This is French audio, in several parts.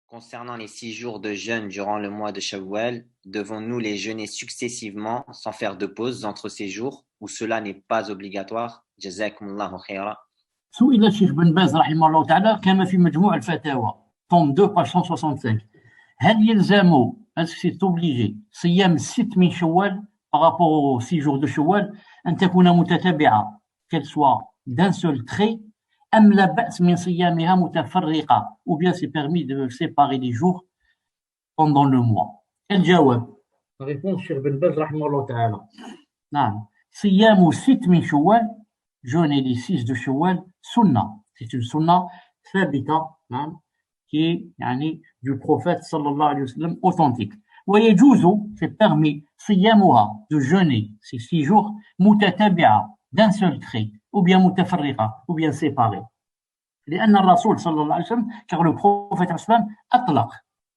Concernant les 6 jours de jeûne durant le mois de Shawwal, devons-nous les jeûner successivement sans faire de pause entre ces jours ou cela n'est pas obligatoire? Jazakumullahu khaira. سئل الشيخ بن باز رحمه الله تعالى كما في مجموع الفتاوى طوم 2 page 165 هل يلزم سي obligé صيام 6 من شوال par rapport aux 6 jours de شوال أن تكون متتابعة qu'elle soit d'un seul trait أم لا بأس من صيامها متفرقة ou bien c'est permis de séparer les jours pendant le mois. الجواب réponse الشيخ بن باز رحمه الله تعالى نعم صيام 6 من شوال jeûner les 6 de Shawwal, sunna. C'est une sunna thabita, qui est du prophète sallallahu alayhi wa sallam authentique. ويجوز, c'est permis, صيامها, de jeûner ces 6 jours, متتابعة, d'un seul trait, ou bien متفرقة, ou bien séparée. لأن الرسول صلى الله عليه وسلم, car le prophète sallallahu alayhi wa sallam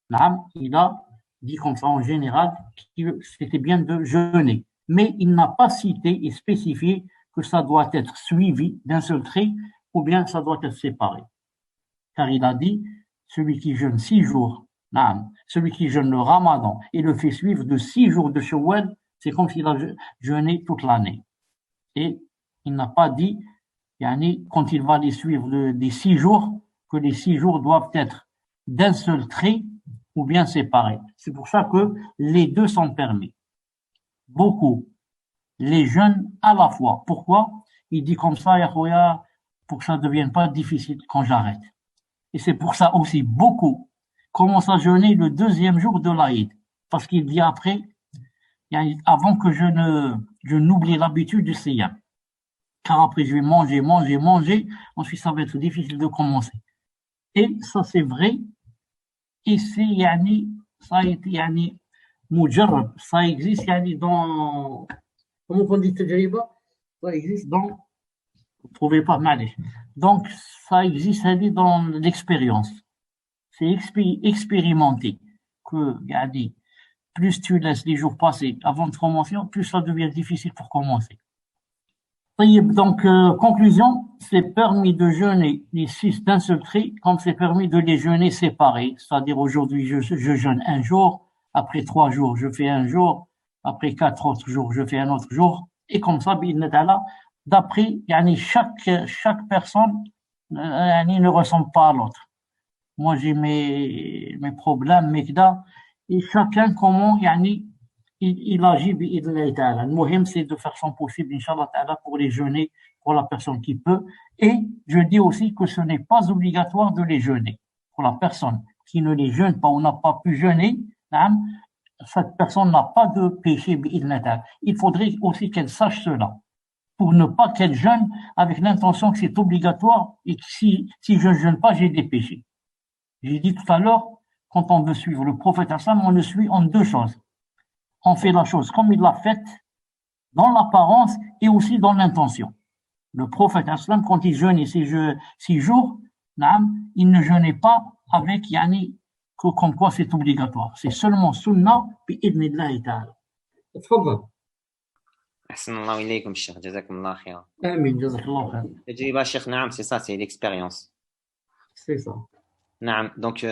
أطلق, il a dit comme ça en général que c'était bien de jeûner. Mais il n'a pas cité et spécifié que ça doit être suivi d'un seul trait ou bien ça doit être séparé. Car il a dit, celui qui jeûne 6 jours, celui qui jeûne le Ramadan et le fait suivre de 6 jours de Shawwal, c'est comme s'il a jeûné toute l'année. Et il n'a pas dit, quand il va les suivre des 6 jours, que les 6 jours doivent être d'un seul trait ou bien séparés. C'est pour ça que les deux sont permis. Beaucoup les jeûnent à la fois. Pourquoi? Il dit comme ça, Yahouya, pour que ça ne devienne pas difficile quand j'arrête. Et c'est pour ça aussi, beaucoup commencent à jeûner le 2e jour de l'Aïd. Parce qu'il dit après, avant que je n'oublie l'habitude du siyam. Car après, je vais manger, ensuite ça va être difficile de commencer. Et ça, c'est vrai. Et c'est, ça a été, mujarrab, ça existe, dans, comment on dit tajriba? Ça existe dans, vous ne trouvez pas mal. Donc, ça existe dans l'expérience. C'est expérimenté que, plus tu laisses les jours passer avant de commencer, plus ça devient difficile pour commencer. Donc, conclusion, c'est permis de jeûner les 6 d'un seul trait, comme c'est permis de les jeûner séparés. C'est-à-dire aujourd'hui, je jeûne un jour, après 3 jours, je fais un jour, après 4 autres jours, je fais un autre jour. Et comme ça, d'après, chaque personne ne ressemble pas à l'autre. Moi, j'ai mes problèmes, et chacun comment, il agit bi'idhnillahi ta'ala. Le muhim, c'est de faire son possible, Inch'Allah ta'ala, pour les jeûner, pour la personne qui peut. Et je dis aussi que ce n'est pas obligatoire de les jeûner. Pour la personne qui ne les jeûne pas ou n'a pas pu jeûner, cette personne n'a pas de péché bi'idhnillahi ta'ala. Il faudrait aussi qu'elle sache cela, pour ne pas qu'elle jeûne avec l'intention que c'est obligatoire et que si je ne jeûne pas, j'ai des péchés. J'ai dit tout à l'heure, quand on veut suivre le prophète sallam, on le suit en 2 choses. On fait la chose comme il l'a faite, dans l'apparence et aussi dans l'intention. Le prophète sallam, quand il jeûnait 6 jours, il ne jeûnait pas avec comme quoi c'est obligatoire. C'est seulement sunnah bi'idhnillahi ta'ala. تفضل. أحسن الله إليكم الشيخ جزاكم الله خيرا. آمين جزاك الله خير. التجربة الشيخ نعم c'est ça, c'est l'expérience. C'est ça. نعم donc